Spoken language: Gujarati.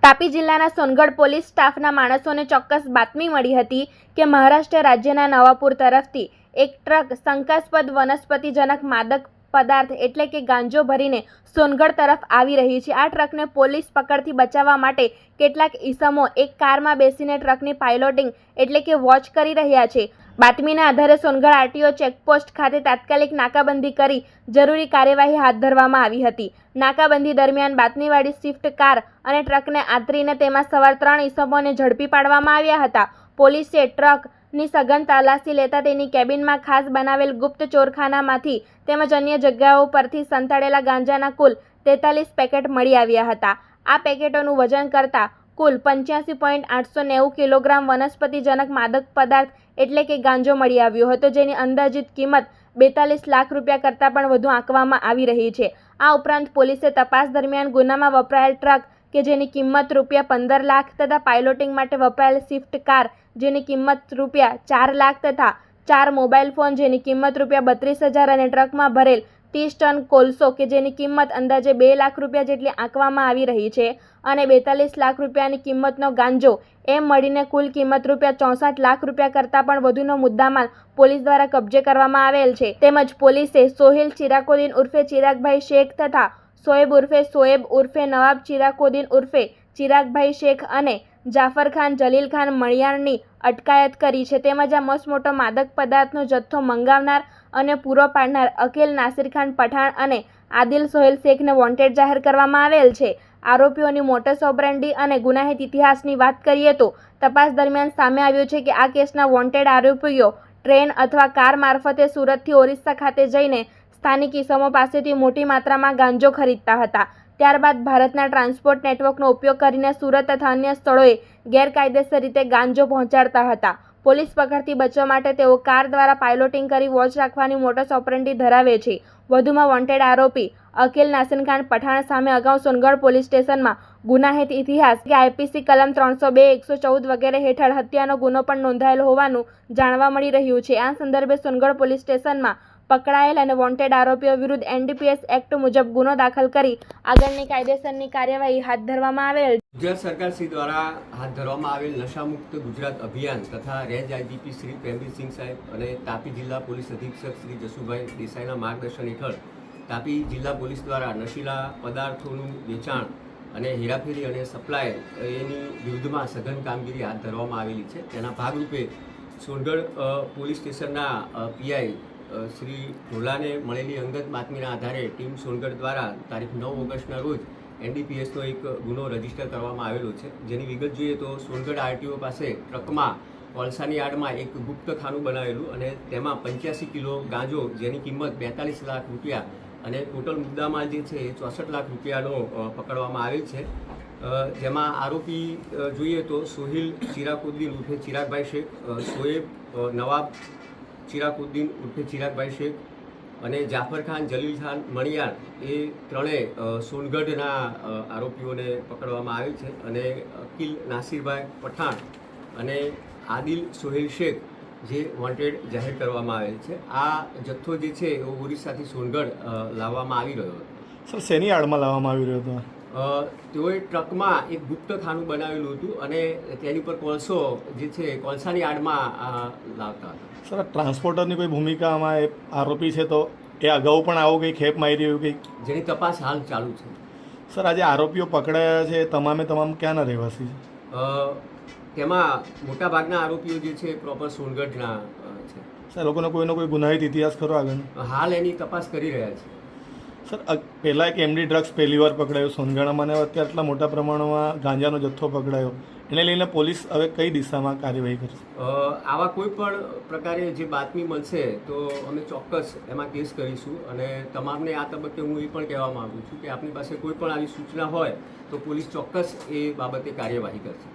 તાપી જિલ્લાના સોનગઢ પોલીસ સ્ટાફના માણસોને ચોક્કસ બાતમી મળી હતી કે મહારાષ્ટ્ર રાજ્યના નવાપુર તરફથી એક ટ્રક શંકાસ્પદ વનસ્પતિજનક માદક પદાર્થ એટલે કે ગાંજો ભરીને સોનગઢ તરફ આવી રહી છે। આ ટ્રકને પોલીસ પકડથી બચાવવા માટે કેટલાક ઈસમો એક કારમાં બેસીને ટ્રકની પાયલોટિંગ એટલે કે વોચ કરી રહ્યા છે। બાતમીના આધારે સોનગઢ આરટીઓ ચેકપોસ્ટ ખાતે તાત્કાલિક નાકાબંધી કરી જરૂરી કાર્યવાહી હાથ ધરવામાં આવી હતી। નાકાબંધી દરમિયાન બાતમીવાળી સ્વિફ્ટ કાર અને ટ્રકને આંતરીને તેમાં સવાર 3 ઈસમોને ઝડપી પાડવામાં આવ્યા હતા। પોલીસે ટ્રકની સઘન તલાશી લેતા તેની કેબિનમાં ખાસ બનાવેલ ગુપ્ત ચોરખાનામાંથી તેમજ અન્ય જગ્યાઓ પરથી સંતાડેલા ગાંજાના કુલ 43 પેકેટ મળી આવ્યા હતા। આ પેકેટોનું વજન કરતાં કુલ 85.890 કિલોગ્રામ વનસ્પતિજનક માદક પદાર્થ એટલે કે ગાંજો મળી આવ્યો હતો, જેની અંદાજિત કિંમત 42 લાખ રૂપિયા કરતાં પણ વધુ આંકવામાં આવી રહી છે। આ ઉપરાંત પોલીસે તપાસ દરમિયાન ગુનામાં વપરાયેલ ટ્રક કે જેની કિંમત રૂપિયા 15 લાખ તથા પાયલોટિંગ માટે વપરાયેલ સ્વિફ્ટ કાર જેની કિંમત રૂપિયા 4 લાખ તથા 4 મોબાઈલ ફોન જેની કિંમત રૂપિયા 32,000 અને ટ્રકમાં ભરેલ 30 ટન કોલસો કે જેની કિંમત અંદાજે 2 લાખ રૂપિયા જેટલી આંકવામાં આવી રહી છે અને 42 લાખ રૂપિયાની કિંમતનો ગાંજો એમ મળીને કુલ કિંમત રૂપિયા 64 લાખ રૂપિયા કરતાં પણ વધુનો મુદ્દામાલ પોલીસ દ્વારા કબજે કરવામાં આવેલ છે। તેમજ પોલીસે સોહિલ ચિરાગુદ્દીન ઉર્ફે ચિરાગભાઈ શેખ તથા શોએબ ઉર્ફે નવાબ ચિરાગુદ્દીન ઉર્ફે ચિરાગભાઈ શેખ અને જાફર ખાન જલીલ ખાન મણિયારની અટકાયત કરી છે। તેમજ આ મોટો માદક પદાર્થનો જથ્થો મંગાવનાર અને પૂરો પાડનાર અકીલ નાસિર ખાન પઠાણ અને આદિલ સોહેલ શેખને વોન્ટેડ જાહેર કરવામાં આવેલ છે। આરોપીઓની મોટસ ઓપરેન્ડી અને ગુનાહિત ઇતિહાસની વાત કરીએ તો તપાસ દરમિયાન સામે આવ્યું છે કે આ કેસના વોન્ટેડ આરોપીઓ ટ્રેન અથવા કાર મારફતે સુરતથી ઓરિસ્સા ખાતે જઈને સ્થાનિક ઈસમો પાસેથી મોટી માત્રામાં ગાંજો ખરીદતા હતા। ત્યારબાદ ભારતના ટ્રાન્સપોર્ટ નેટવર્કનો ઉપયોગ કરીને સુરત તથા અન્ય સ્થળોએ ગેરકાયદેસર રીતે ગાંજો પહોંચાડતા હતા। પોલીસ પકડથી બચવા માટે તેઓ કાર દ્વારા પાયલોટિંગ કરી વોચ રાખવાની મોટસ ઓપરેન્ડી ધરાવે છે। વધુમાં વોન્ટેડ આરોપી અકીલ નાસિર ખાન પઠાણ સામે અગાઉ સોનગઢ પોલીસ સ્ટેશનમાં ગુનાહિત ઇતિહાસ કે આઈપીસી કલમ 302, 114 વગેરે હેઠળ હત્યાનો ગુનો પણ નોંધાયેલ હોવાનું જાણવા મળી રહ્યું છે। આ સંદર્ભે સોનગઢ પોલીસ સ્ટેશનમાં પકડાયેલ અને વોન્ટેડ આરોપીઓ વિરુદ્ધ એનડીપીએસ એક્ટ મુજબ ગુનો દાખલ કરી આગળની કાયદેસરની કાર્યવાહી હાથ ધરવામાં આવેલ। ગુજરાત સરકાર શ્રી દ્વારા હાથ ધરવામાં આવેલ નશામુક્ત ગુજરાત અભિયાન તથા રેન્જ આઈજીપી શ્રી પ્રેમવીરસિંહ સાહેબ અને તાપી જિલ્લા પોલીસ અધિક્ષક શ્રી જસુભાઈ દેસાઈના માર્ગદર્શન હેઠળ તાપી જિલ્લા પોલીસ દ્વારા નશીલા પદાર્થોનું વેચાણ અને હેરાફેરી અને સપ્લાય એની વિરુદ્ધમાં સઘન કામગીરી હાથ ધરવામાં આવેલી છે। તેના ભાગરૂપે સોનગઢ પોલીસ સ્ટેશનના પીઆઈ શ્રી ઢોલાને મળેલી અંગત બાતમીના આધારે ટીમ સોનગઢ દ્વારા તારીખ 9 ઓગસ્ટના રોજ એનડીપીએસનો એક ગુનો રજીસ્ટર કરવામાં આવેલો છે। જેની વિગત જોઈએ તો સોનગઢ આરટીઓ પાસે ટ્રકમાં કોલસાની આડમાં એક ગુપ્ત ખાનું બનાવેલું અને તેમાં 85 કિલો ગાંજો જેની કિંમત 42 લાખ રૂપિયા અને ટોટલ મુદ્દામાલ જે છે એ 64 લાખ રૂપિયાનો પકડવામાં આવેલ છે। જેમાં આરોપી જોઈએ તો સોહિલ ચિરાગુદ્દીન ઉર્ફે ચિરાગભાઈ શેખ, શોએબ નવાબ ચિરાગુદ્દીન ઉર્ફે ચિરાગભાઈ શેખ અને જાફર ખાન જલીલ ખાન મણિયાર એ ત્રણેય સોનગઢના આરોપીઓને પકડવામાં આવેલ છે અને અકીલ નાસિરભાઈ પઠાણ અને આદિલ સોહેલ શેખ જે વોન્ટેડ જાહેર કરવામાં આવેલ છે। આ જથ્થો જે છે એ ઓરિસ્સાથી સોનગઢ લાવવામાં આવી રહ્યો હતો। સર, શેની આડમાં લાવવામાં આવી રહ્યો હતો? તેઓએ ટ્રકમાં એક ગુપ્ત ખાનું બનાવેલું હતું અને તેની પર કોલસો જે છે કોલસાની આડમાં લાવતા હતા। સર, ટ્રાન્સપોર્ટરની કોઈ ભૂમિકા આમાં આરોપી છે તો એ અગાઉ પણ આવો કંઈ ખેપ મારી રહ્યું કંઈક જેની તપાસ હાલ ચાલુ છે। સર, આજે આરોપીઓ પકડાયા છે તમામ ક્યાંના રહેવાસી છે? તેમાં મોટાભાગના આરોપીઓ જે છે પ્રોપર સોનગઢના છે। સર, લોકોનો કોઈનો કોઈ ગુનાહિત ઇતિહાસ ખરો આગળ? હાલ એની તપાસ કરી રહ્યા છે। સર, પહેલાં એક એમડી ડ્રગ્સ પહેલીવાર પકડાયો સોનગઢમાં અને અત્યારે આટલા મોટા પ્રમાણમાં ગાંજાનો જથ્થો પકડાયો, એને લઈને પોલીસ હવે કઈ દિશામાં કાર્યવાહી કરશે? આવા કોઈ પણ પ્રકારે જે બાતમી મળશે તો અમે ચોક્કસ એમાં કેસ કરીશું અને તમામને આ તબક્કે હું એ પણ કહેવા માગું છું કે આપની પાસે કોઈ પણ આવી સૂચના હોય તો પોલીસ ચોક્કસ એ બાબતે કાર્યવાહી કરશે।